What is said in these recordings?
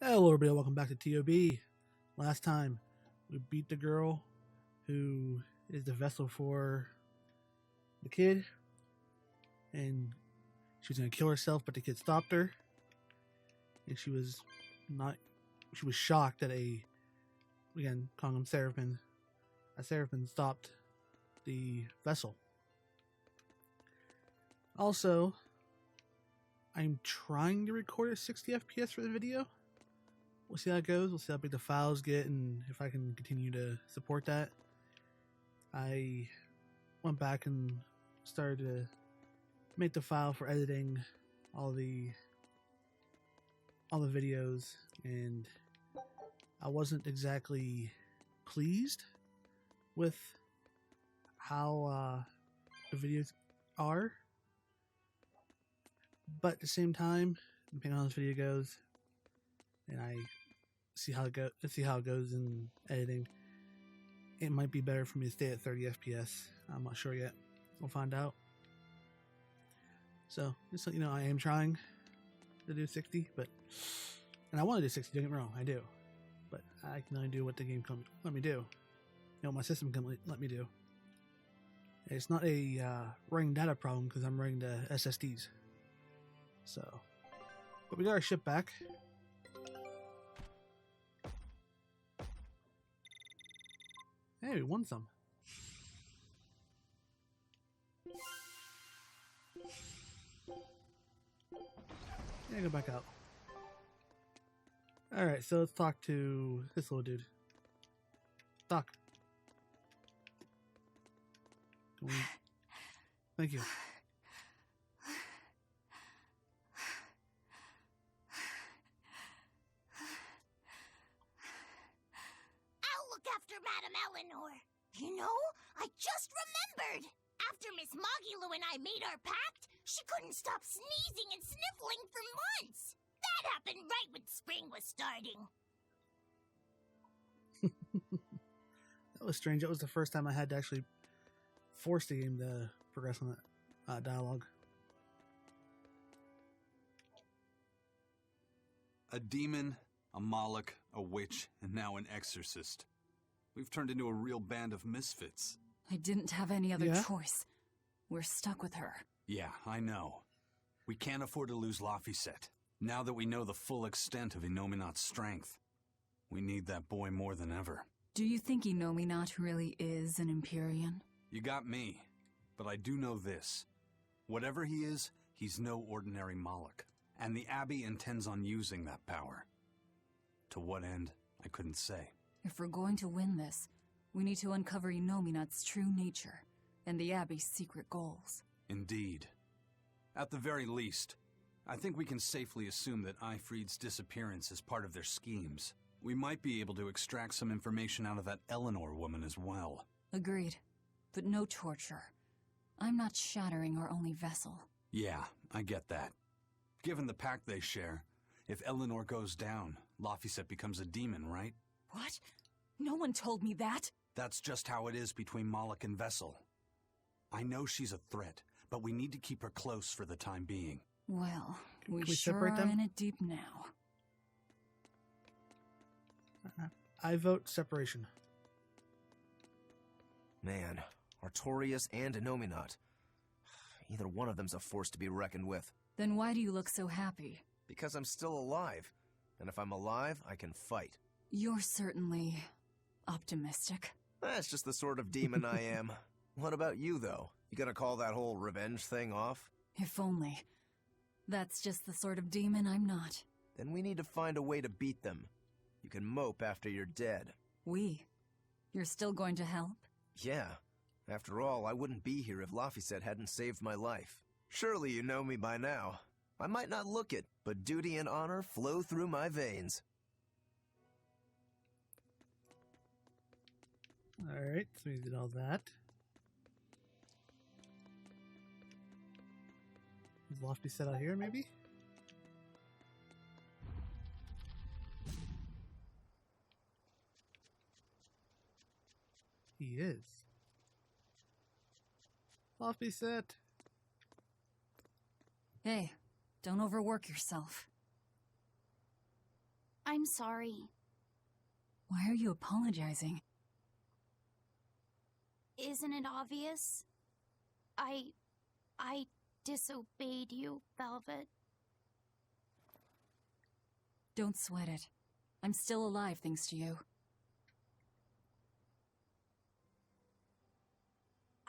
Hello everybody, welcome back to TOB. Last time, we beat the girl who is the vessel for the kid, and she was going to kill herself, but the kid stopped her, and she was shocked that again, calling him Seraphim, a Seraphim stopped the vessel. Also, I'm trying to record at 60 FPS for the video. We'll see how it goes. We'll see how big the files get and if I can continue to support that. I went back and started to make the file for editing all the videos, and I wasn't exactly pleased with how the videos are. But at the same time, depending on how this video goes, and I see how it goes in editing, it might be better for me to stay at 30 FPS. I'm not sure yet. We'll find out. So just so you know, I am trying to do 60, and I want to do 60. Don't get me wrong, I do, but I can only do what the game can let me do. You know, my system can let me do. It's not a writing data problem because I'm writing the SSDs. So, but we got our ship back. Hey, we won some. Yeah, go back out. Alright, so let's talk to this little dude. Doc. Thank you. You know, I just remembered! After Miss Mogulu and I made our pact, she couldn't stop sneezing and sniffling for months! That happened right when spring was starting! That was strange. That was the first time I had to actually force the game to progress on that dialogue. A demon, a Moloch, a witch, and now an exorcist. We've turned into a real band of misfits. I didn't have any other choice. We're stuck with her. Yeah, I know. We can't afford to lose Laphicet. Now that we know the full extent of Innominat's strength, we need that boy more than ever. Do you think Innominat really is an Empyrean? You got me. But I do know this. Whatever he is, he's no ordinary Moloch. And the Abbey intends on using that power. To what end, I couldn't say. If we're going to win this, we need to uncover Innominat's true nature and the Abbey's secret goals. Indeed. At the very least, I think we can safely assume that Ifrid's disappearance is part of their schemes. We might be able to extract some information out of that Eleanor woman as well. Agreed. But no torture. I'm not shattering our only vessel. Yeah, I get that. Given the pact they share, if Eleanor goes down, Laphicet becomes a demon, right? What? No one told me that. That's just how it is between Moloch and Vessel. I know she's a threat, but we need to keep her close for the time being. Well, we Can we sure separate are them? in it deep now. I vote separation. Man, Artorias and Innominat. Either one of them's a force to be reckoned with. Then why do you look so happy? Because I'm still alive. And if I'm alive, I can fight. You're certainly optimistic. That's just the sort of demon I am. What about you, though? You gonna call that whole revenge thing off? If only. That's just the sort of demon I'm not. Then we need to find a way to beat them. You can mope after you're dead. You're still going to help? Yeah. After all, I wouldn't be here if Laphicet hadn't saved my life. Surely you know me by now. I might not look it, but duty and honor flow through my veins. Alright, so we did all that. Is Lofty set out here, maybe? He is. Lofty set. Hey, don't overwork yourself. I'm sorry. Why are you apologizing? Isn't it obvious? I disobeyed you, Velvet. Don't sweat it. I'm still alive thanks to you.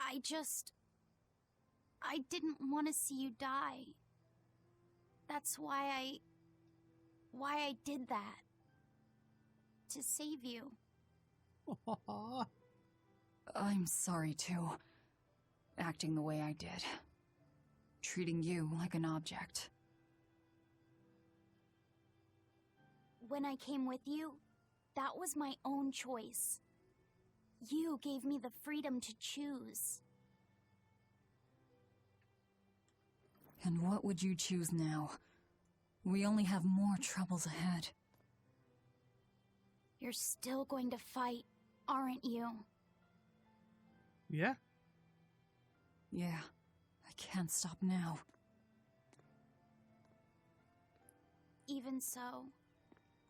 I didn't want to see you die. That's why I did that. To save you. I'm sorry too. Acting the way I did. Treating you like an object. When I came with you, that was my own choice. You gave me the freedom to choose. And what would you choose now? We only have more troubles ahead. You're still going to fight, aren't you? Yeah? Yeah, I can't stop now. Even so,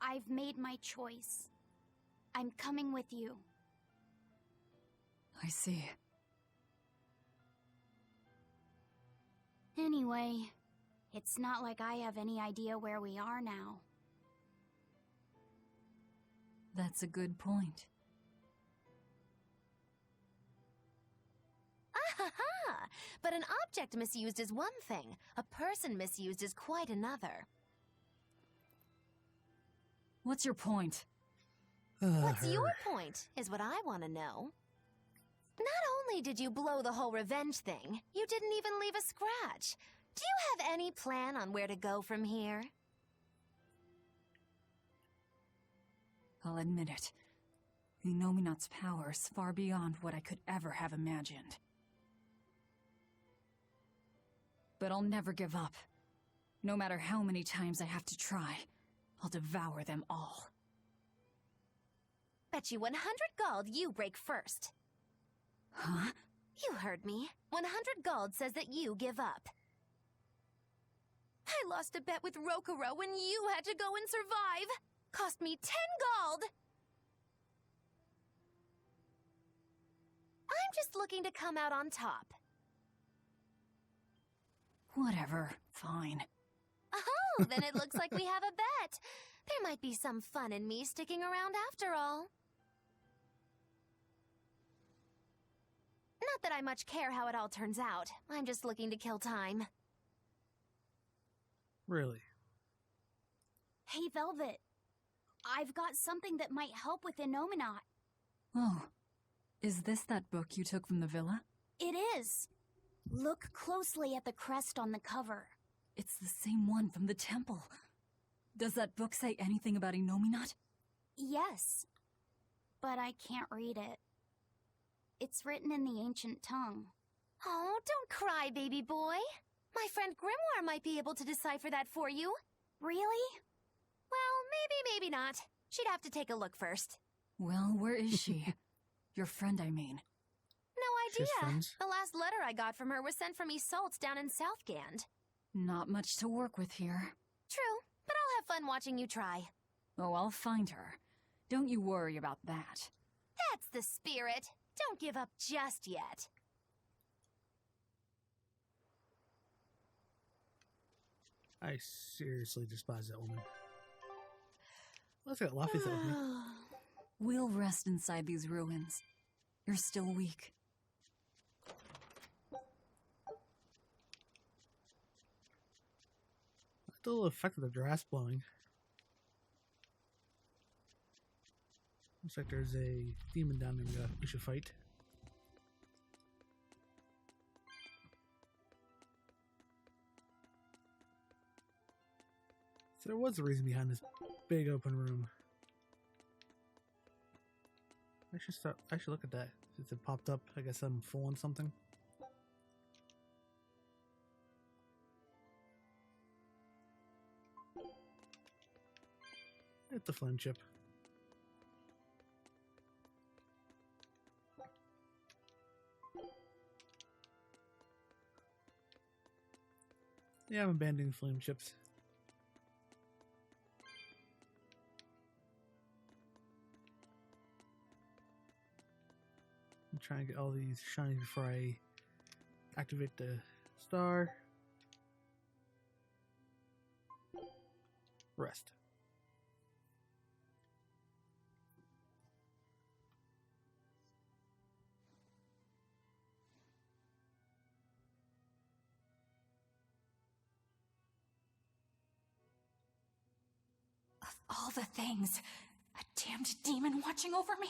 I've made my choice. I'm coming with you. I see. Anyway, it's not like I have any idea where we are now. That's a good point. Ah-ha-ha! But an object misused is one thing. A person misused is quite another. What's your point? What's your point, is what I want to know. Not only did you blow the whole revenge thing, you didn't even leave a scratch. Do you have any plan on where to go from here? I'll admit it. Inominat's power is far beyond what I could ever have imagined. But I'll never give up. No matter how many times I have to try, I'll devour them all. Bet you 100 gold you break first. Huh? You heard me. 100 gold says that you give up. I lost a bet with Rokuro when you had to go and survive. Cost me 10 gold. I'm just looking to come out on top. Whatever. Fine. Oh, then it looks like we have a bet. There might be some fun in me sticking around after all. Not that I much care how it all turns out. I'm just looking to kill time. Really? Hey, Velvet. I've got something that might help with Inominat. Oh. Is this that book you took from the villa? It is. Look closely at the crest on the cover. It's the same one from the temple. Does that book say anything about Inominat? Yes. But I can't read it. It's written in the ancient tongue. Oh, don't cry, baby boy. My friend Grimoire might be able to decipher that for you. Really? Well, maybe not. She'd have to take a look first. Well, where is she? Your friend, I mean. No She's idea. friends. The last letter I got from her was sent from Isolt's down in Southgand. Not much to work with here. True, but I'll have fun watching you try. Oh, I'll find her. Don't you worry about that. That's the spirit. Don't give up just yet. I seriously despise that woman. Let's get Laffy's with me. We'll rest inside these ruins. You're still weak. That's a little effect of the grass blowing. Looks like there's a demon down there we should fight. So there was a reason behind this big open room. I should look at that. Since it popped up, I guess I'm full on something. It's the flame chip. Yeah, I'm abandoning flame chips. I'm trying to get all these shinies before I activate the star. Rest. Of all the things, a damned demon watching over me?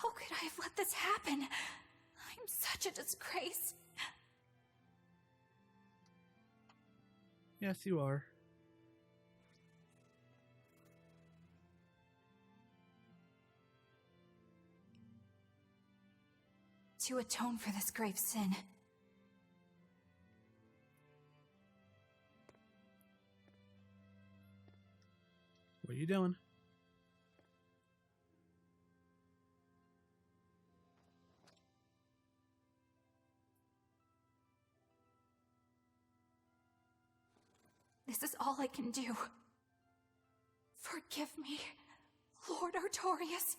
How could I have let this happen? I'm such a disgrace. Yes, you are. To atone for this grave sin, What are you doing? this is all I can do. Forgive me, Lord Artorias.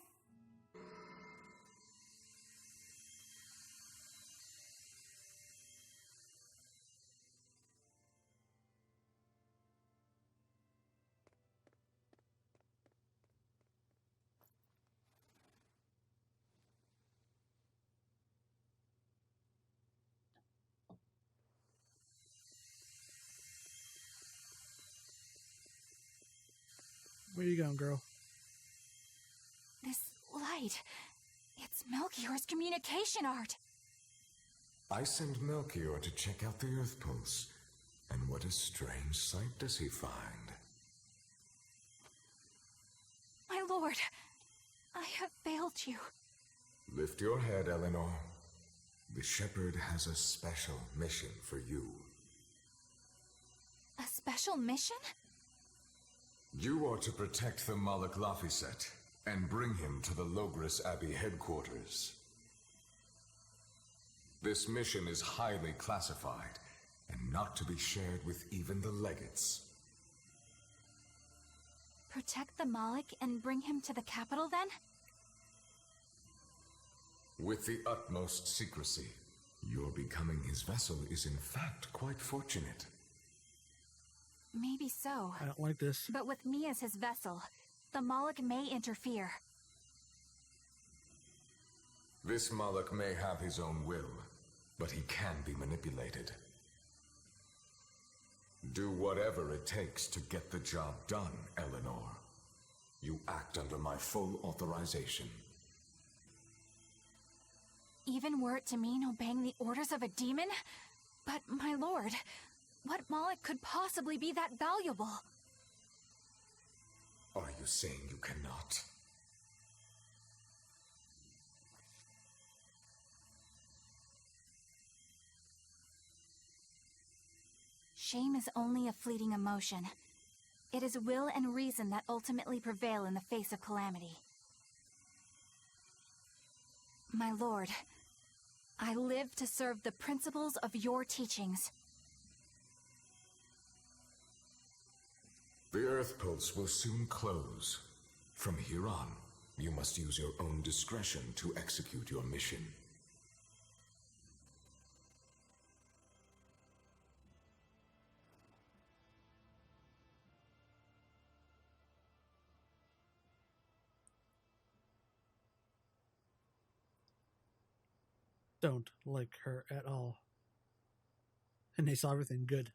Where you going, girl? This light, it's Melchior's communication art. I sent Melchior to check out the Earth Pulse, and what a strange sight does he find? My lord, I have failed you. Lift your head, Eleanor. The Shepherd has a special mission for you. A special mission? You are to protect the Malak Laphicet and bring him to the Logris Abbey headquarters. This mission is highly classified and not to be shared with even the legates. Protect the Malik and bring him to the capital, then? With the utmost secrecy. Your becoming his vessel is in fact quite fortunate. Maybe so. I don't like this. But with me as his vessel, the Malik may interfere. This Malak may have his own will, but he can be manipulated. Do whatever it takes to get the job done, Eleanor. You act under my full authorization. Even were it to mean obeying the orders of a demon? But, my lord, what Malik could possibly be that valuable? Are you saying you cannot? Shame is only a fleeting emotion. It is will and reason that ultimately prevail in the face of calamity. My lord, I live to serve the principles of your teachings. The Earth Pulse will soon close. From here on, you must use your own discretion to execute your mission. Don't like her at all. And they saw everything good.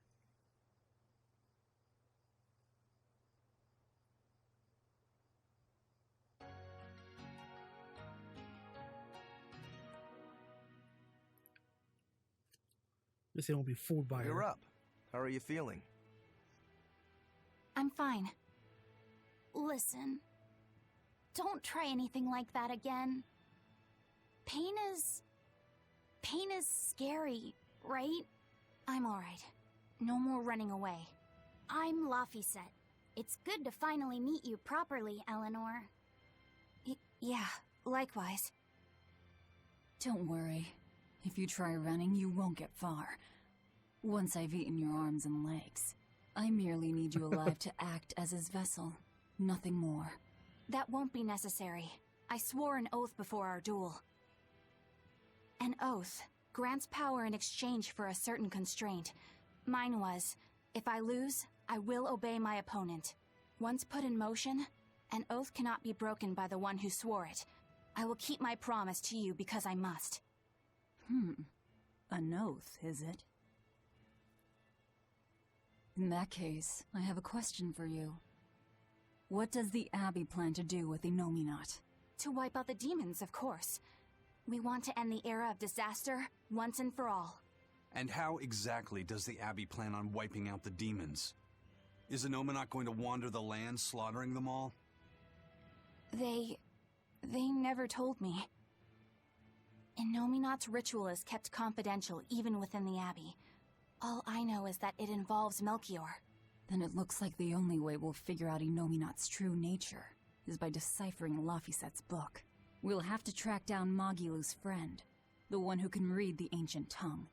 This thing won't be fooled by You're her. up. How are you feeling? I'm fine. Listen, don't try anything like that again. Pain is scary, right? I'm alright. No more running away. I'm Laphicet. It's good to finally meet you properly, Eleanor. Yeah, likewise. Don't worry. If you try running, you won't get far. Once I've eaten your arms and legs, I merely need you alive to act as his vessel. Nothing more. That won't be necessary. I swore an oath before our duel. An oath grants power in exchange for a certain constraint. Mine was, if I lose, I will obey my opponent. Once put in motion, an oath cannot be broken by the one who swore it. I will keep my promise to you because I must. An oath, is it? In that case, I have a question for you. What does the Abbey plan to do with the Nominat? To wipe out the demons, of course. We want to end the era of disaster once and for all. And how exactly does the Abbey plan on wiping out the demons? Is the Nominat going to wander the land, slaughtering them all? They never told me. Nominat's ritual is kept confidential even within the Abbey. All I know is that it involves Melchior. Then it looks like the only way we'll figure out Nominat's true nature is by deciphering Laphicet's book. We'll have to track down Magilu's friend, the one who can read the ancient tongue.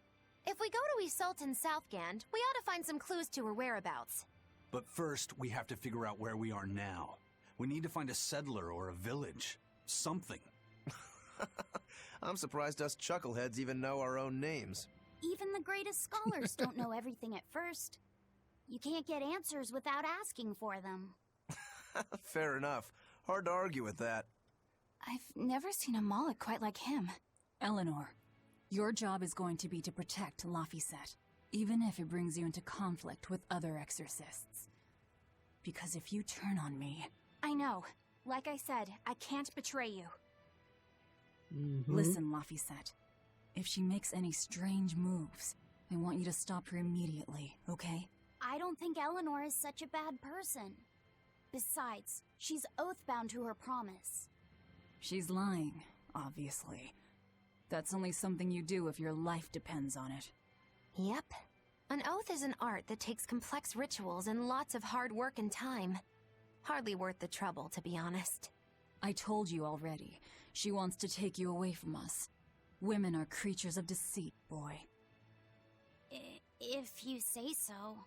If we go to Isolde in Southgand, we ought to find some clues to her whereabouts. But first, we have to figure out where we are now. We need to find a settler or a village. Something. I'm surprised us chuckleheads even know our own names. Even the greatest scholars don't know everything at first. You can't get answers without asking for them. Fair enough. Hard to argue with that. I've never seen a Moloch quite like him. Eleanor, your job is going to be to protect Laphicet, even if it brings you into conflict with other exorcists. Because if you turn on me... I know. Like I said, I can't betray you. Listen, Laphicet. If she makes any strange moves, I want you to stop her immediately, okay? I don't think Eleanor is such a bad person. Besides, she's oath-bound to her promise. She's lying, obviously. That's only something you do if your life depends on it. Yep. An oath is an art that takes complex rituals and lots of hard work and time. Hardly worth the trouble, to be honest. I told you already. She wants to take you away from us. Women are creatures of deceit, boy. If you say so.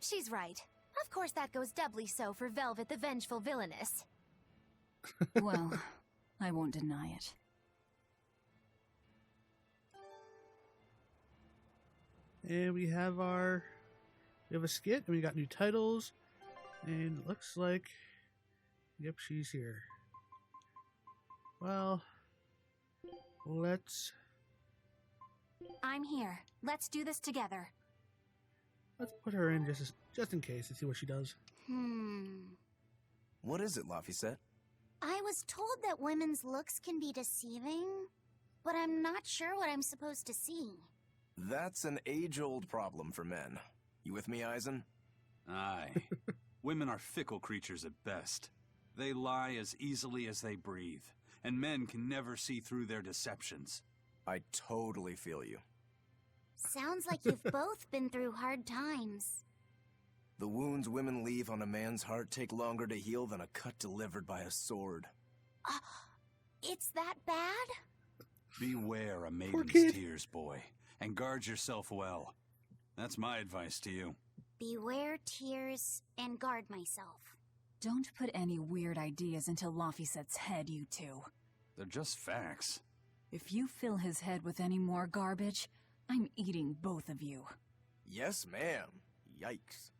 She's right. Of course that goes doubly so for Velvet the Vengeful Villainess. Well, I won't deny it. And we have a skit, and we got new titles, and it looks like, yep, she's here. Well, let's I'm here. Let's do this together. put her in just in case and see what she does. What is it, Laphicet? I was told that women's looks can be deceiving, but I'm not sure what I'm supposed to see. That's an age-old problem for men. You with me, Eisen? Aye. Women are fickle creatures at best. They lie as easily as they breathe, and men can never see through their deceptions. I totally feel you. Sounds like you've both been through hard times. The wounds women leave on a man's heart take longer to heal than a cut delivered by a sword. It's that bad? Beware a maiden's tears, boy, and guard yourself well. That's my advice to you. Beware tears and guard myself. Don't put any weird ideas into Laphicet's head, you two. They're just facts. If you fill his head with any more garbage, I'm eating both of you. Yes, ma'am. Yikes.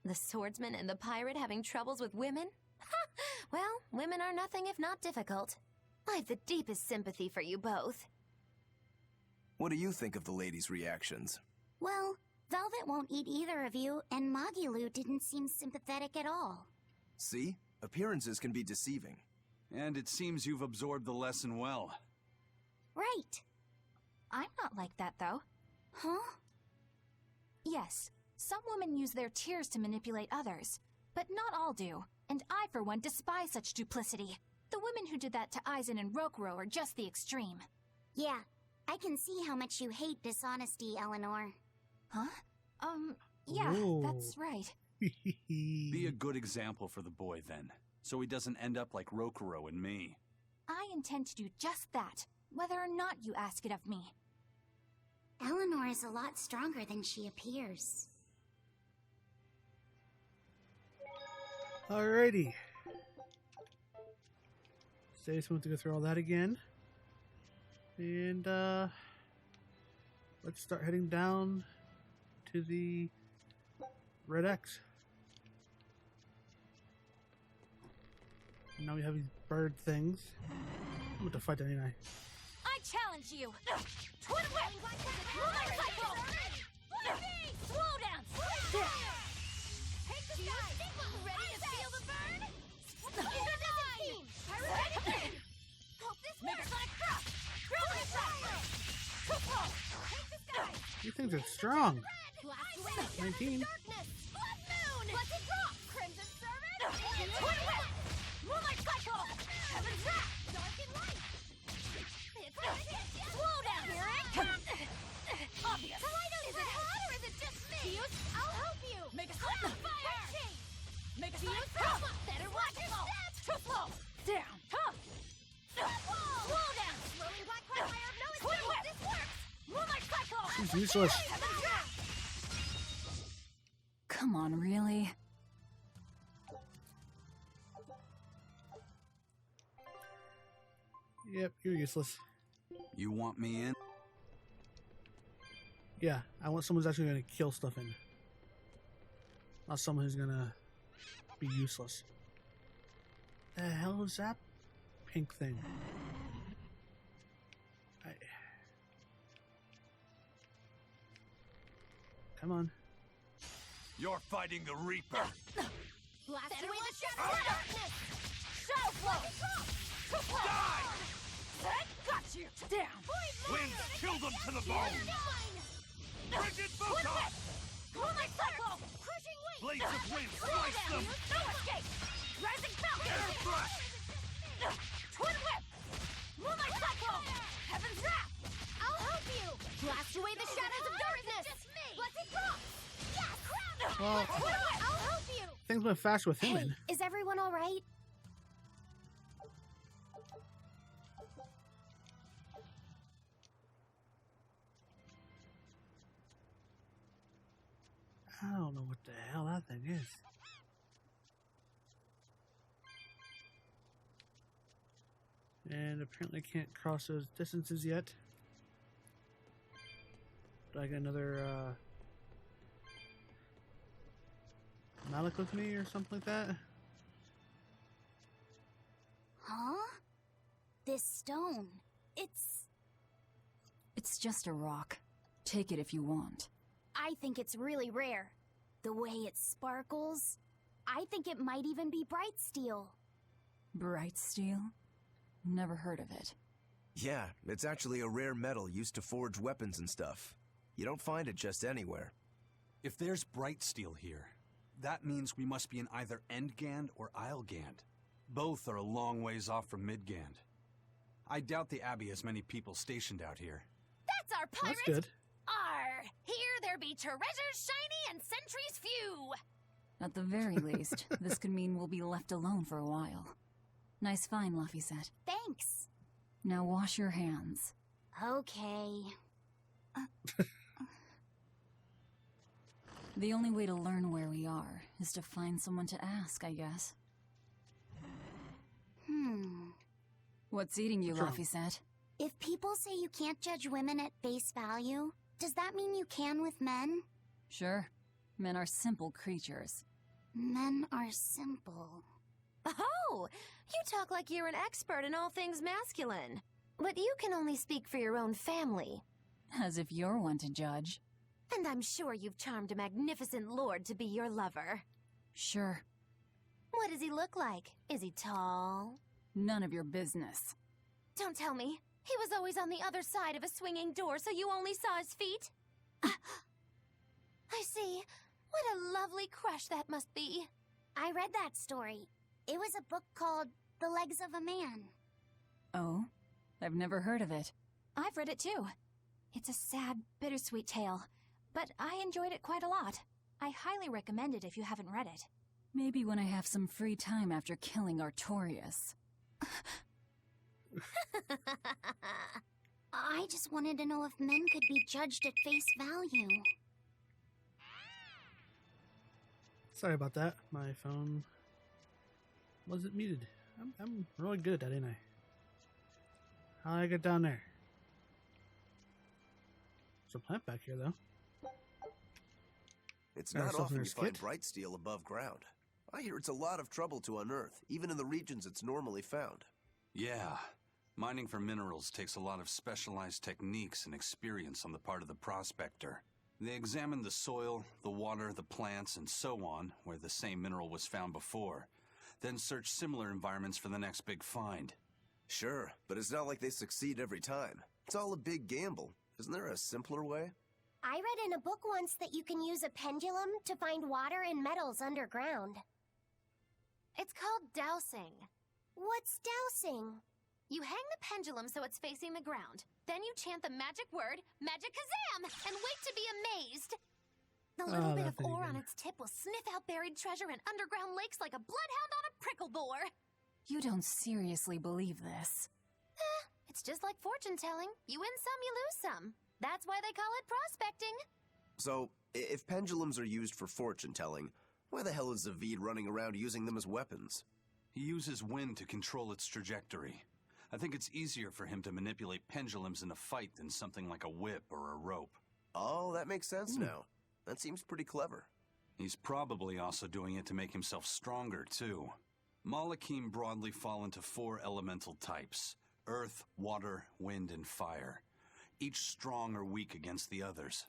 The swordsman and the pirate having troubles with women? Ha! Well, women are nothing if not difficult. I've the deepest sympathy for you both. What do you think of the ladies' reactions? Well, Velvet won't eat either of you, and Magilu didn't seem sympathetic at all. See? Appearances can be deceiving. And it seems you've absorbed the lesson well. Right. I'm not like that, though. Huh? Yes, some women use their tears to manipulate others, but not all do, and I, for one, despise such duplicity. The women who did that to Eisen and Rokuro are just the extreme. Yeah, I can see how much you hate dishonesty, Eleanor. Huh? Yeah, Whoa. that's right. Be a good example for the boy, then, so he doesn't end up like Rokuro and me. I intend to do just that, whether or not you ask it of me. Eleanor is a lot stronger than she appears. Alrighty. Saves me to go through all that again. And let's start heading down to the Red X. Now we have these bird things. I'm going to fight that, ain't I? I challenge you! Twin whip! Moonlight cycle! Slow down! Take the sky! Ready to feel the burn? Iridescent beam! Ready! Hope this works! Megasonic thrust! Gravity thrust! Cupo! Take the sky! These things are strong. Blast away the 19. darkness! Blood moon! Let it drop! Crimson servant! Twin whip! Moonlight cycle! Heaven's wrath! Dark and light! Slow down, Eric! Obvious! Is it hot or is it just me? Fuse, I'll help you! Make a slap! Fire! Make a slap! Better watch your step! Too slow! Down! Tough! Slow down! Swirling black crossfire of no escape! This works! Moonlight cycle! She's useless. Heaven's wrath! Come on, really? Yep, you're useless. You want me in? Yeah, I want someone who's actually going to kill stuff in. Not someone who's going to be useless. The hell is that pink thing? Come on. You're fighting the Reaper. Blast away the shadow of darkness! Shadow flow! Die! Got you! Down! Winds kill them to the bone. Frigid Buka! Moonlight cycle! Crushing wings! Blades of wind slice them. No escape! Rising falcon! Air thrust! Twin whip! Moonlight cycle! Heaven's wrath! I'll help you! Blast away the shadows of darkness! Let it drop! Yes! Well, Twin whip! I'll help you! things went fast with him in. Is everyone all right? I don't know what the hell that thing is. And apparently can't cross those distances yet. Do I get another Malik with me or something like that? Huh? This stone. It's just a rock. Take it if you want. I think it's really rare. The way it sparkles. I think it might even be bright steel. Bright steel? Never heard of it. Yeah, it's actually a rare metal used to forge weapons and stuff. You don't find it just anywhere. If there's bright steel here, that means we must be in either Endgand or Islegand. Both are a long ways off from Midgand. I doubt the Abbey has many people stationed out here. That's our pirate! That's good. Arr! Here there be treasures shiny and sentries few! At the very least, this could mean we'll be left alone for a while. Nice find, Laphicet. Thanks. Now wash your hands. Okay. The only way to learn where we are is to find someone to ask, I guess. What's eating you, Sure. Laphicet? If people say you can't judge women at face value, does that mean you can with men? Sure. Men are simple creatures. Men are simple. Oh, you talk like you're an expert in all things masculine. But you can only speak for your own family. As if you're one to judge. And I'm sure you've charmed a magnificent lord to be your lover. Sure. What does he look like? Is he tall? None of your business. Don't tell me. He was always on the other side of a swinging door, so you only saw his feet? I see. What a lovely crush that must be. I read that story. It was a book called The Legs of a Man. Oh? I've never heard of it. I've read it too. It's a sad, bittersweet tale, but I enjoyed it quite a lot. I highly recommend it if you haven't read it. Maybe when I have some free time after killing Artorias. I just wanted to know if men could be judged at face value. Sorry about that. My phone wasn't muted. I'm really good at that, ain't I? How do I get down there? There's a plant back here, though. It's Got not ourselves often in you our find skit. bright steel above ground. I hear it's a lot of trouble to unearth, even in the regions it's normally found. Yeah. Mining for minerals takes a lot of specialized techniques and experience on the part of the prospector. They examine the soil, the water, the plants, and so on, where the same mineral was found before, then search similar environments for the next big find. Sure, but it's not like they succeed every time. It's all a big gamble. Isn't there a simpler way? I read in a book once that you can use a pendulum to find water and metals underground. It's called dowsing. What's dowsing? You hang the pendulum so it's facing the ground. Then you chant the magic word, Magikazam, and wait to be amazed. The little bit of ore on its tip will sniff out buried treasure in underground lakes like a bloodhound on a prickle bore. You don't seriously believe this. It's just like fortune telling. You win some, you lose some. That's why they call it prospecting. So, if pendulums are used for fortune telling, why the hell is Zavid running around using them as weapons? He uses wind to control its trajectory. I think it's easier for him to manipulate pendulums in a fight than something like a whip or a rope. Oh, that makes sense now. That seems pretty clever. He's probably also doing it to make himself stronger, too. Malakim broadly fall into 4 elemental types: earth, water, wind, and fire, each strong or weak against the others.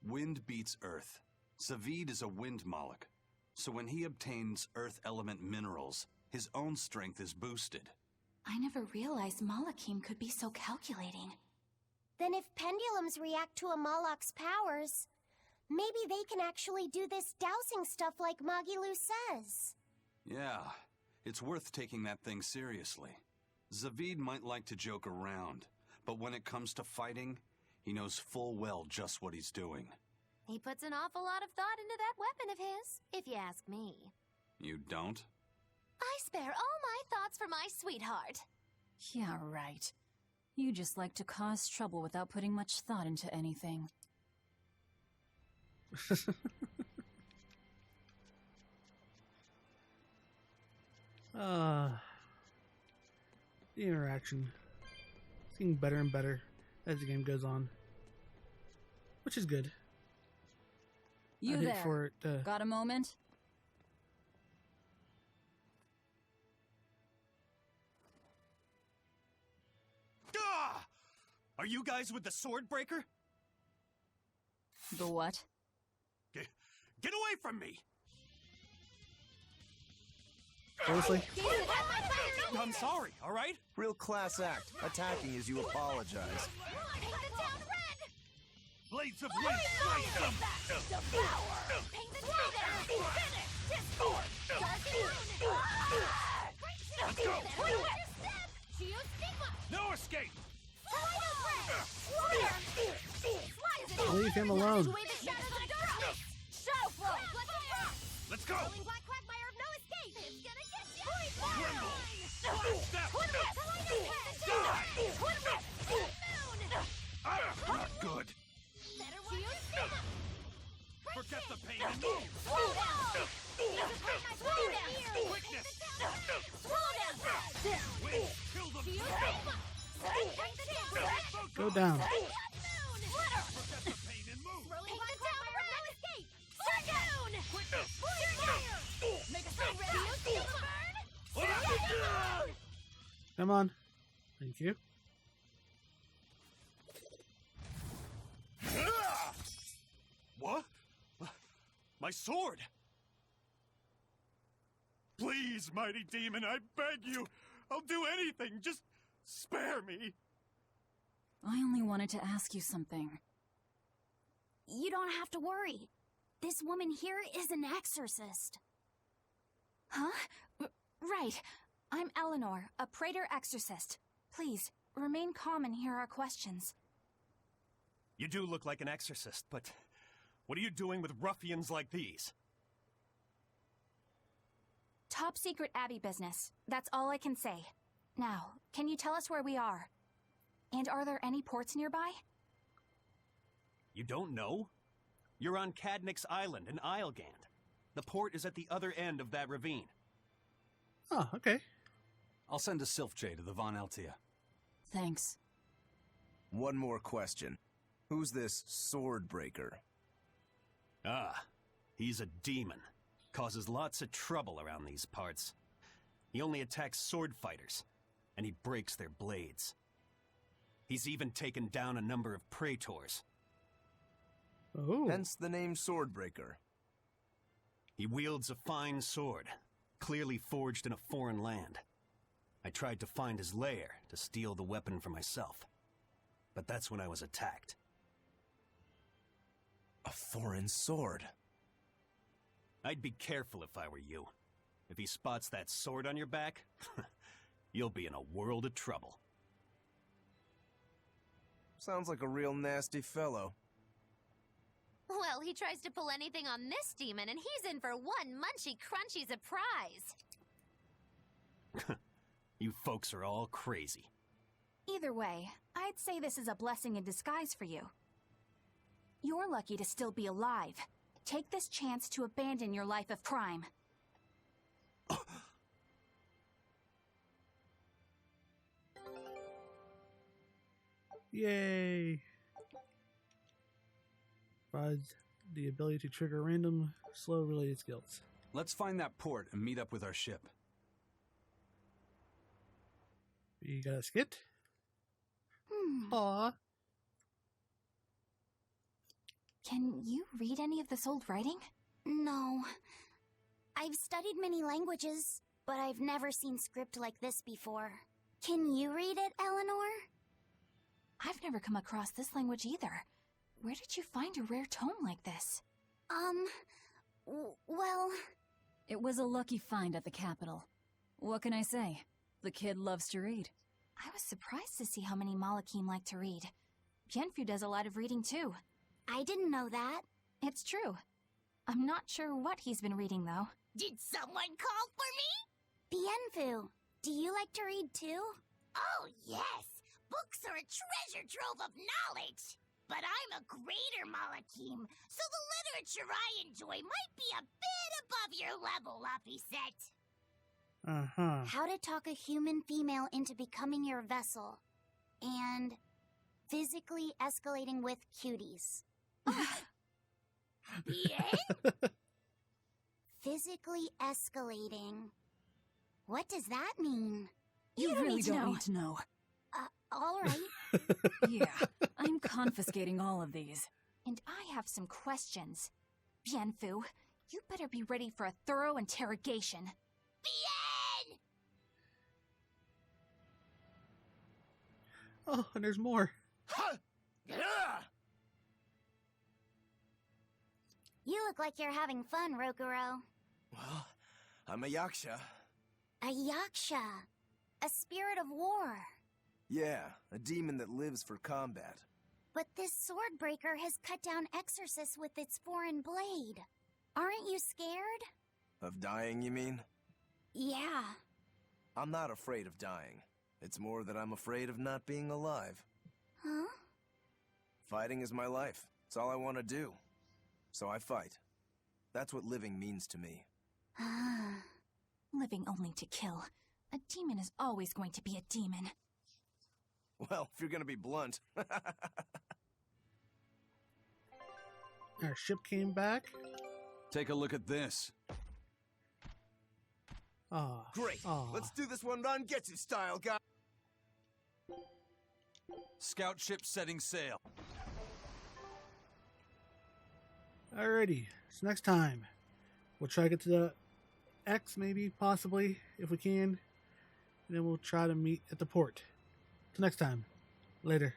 Wind beats earth. Zavid is a wind Moloch, so when he obtains earth element minerals, his own strength is boosted. I never realized Malakim could be so calculating. Then if pendulums react to a Moloch's powers, maybe they can actually do this dowsing stuff like Magilu says. Yeah, it's worth taking that thing seriously. Zavid might like to joke around, but when it comes to fighting, he knows full well just what he's doing. He puts an awful lot of thought into that weapon of his, if you ask me. You don't? I spare all my thoughts for my sweetheart. Yeah, right. You just like to cause trouble without putting much thought into anything. The interaction is getting better and better as the game goes on, which is good. You I'd hate there. for it to... Got a moment? Ah! Are you guys with the sword breaker? The what? Get away from me! Seriously? I'm sorry, all right? Real class act, attacking as you apologize. Paint the town red! Blades of wind, strike them! Paint the town red! Finish! Discord! Let's go! No escape! Leave him alone. Let's go! Black quagmire of no escape! It's gonna get you! Tremble! Step! Not good! Forget the pain and move! Quickness! Wind, kill them! Go down. Forget the pain and move! Come on. Thank you. What? My sword! Please, mighty demon, I beg you! I'll do anything, just spare me! I only wanted to ask you something. You don't have to worry. This woman here is an exorcist. Huh? Right. I'm Eleanor, a praetor exorcist. Please, remain calm and hear our questions. You do look like an exorcist, but what are you doing with ruffians like these? Top secret Abbey business. That's all I can say. Now, can you tell us where we are? And are there any ports nearby? You don't know? You're on Cadnix Island in Islegand. The port is at the other end of that ravine. Oh, okay. I'll send a Sylph J to the Von Altia. Thanks. One more question. Who's this sword breaker? Ah, he's a demon. Causes lots of trouble around these parts. He only attacks sword fighters, and he breaks their blades. He's even taken down a number of praetors. Oh. Hence the name Swordbreaker. He wields a fine sword, clearly forged in a foreign land. I tried to find his lair to steal the weapon for myself, but that's when I was attacked. A foreign sword. I'd be careful if I were you. If he spots that sword on your back, you'll be in a world of trouble. Sounds like a real nasty fellow. Well, he tries to pull anything on this demon, and he's in for one munchy crunchy surprise. You folks are all crazy. Either way, I'd say this is a blessing in disguise for you. You're lucky to still be alive. Take this chance to abandon your life of crime. Yay! Provides the ability to trigger random slow related skills. Let's find that port and meet up with our ship. You got a skit? Aw. Can you read any of this old writing? No. I've studied many languages, but I've never seen script like this before. Can you read it, Eleanor? I've never come across this language either. Where did you find a rare tome like this? Well... It was a lucky find at the capital. What can I say? The kid loves to read. I was surprised to see how many Malakim like to read. Bienfu does a lot of reading too. I didn't know that. It's true. I'm not sure what he's been reading though. Did someone call for me? Bienfu, do you like to read too? Oh, yes. Books are a treasure trove of knowledge. But I'm a greater Malakim, so the literature I enjoy might be a bit above your level, Laphicet. Uh-huh. How to talk a human female into becoming your vessel. And physically escalating with cuties. Bien? Physically escalating. What does that mean? You really don't need to know. All right. Yeah, I'm confiscating all of these. And I have some questions. Bienfu, you better be ready for a thorough interrogation. Bien! Oh, and there's more. You look like you're having fun, Rokuro. Well, I'm a yaksha. A yaksha. A spirit of war. Yeah, a demon that lives for combat. But this sword breaker has cut down exorcists with its foreign blade. Aren't you scared? Of dying, you mean? Yeah. I'm not afraid of dying. It's more that I'm afraid of not being alive. Huh? Fighting is my life. It's all I want to do. So I fight. That's what living means to me. Living only to kill. A demon is always going to be a demon. Well, if you're gonna be blunt. Our ship came back. Take a look at this. Ah, Great. Let's do this one Rangetsu style, guys. Scout ship setting sail. Alrighty. So next time, we'll try to get to the X, maybe, possibly, if we can. And then we'll try to meet at the port. Till next time. Later.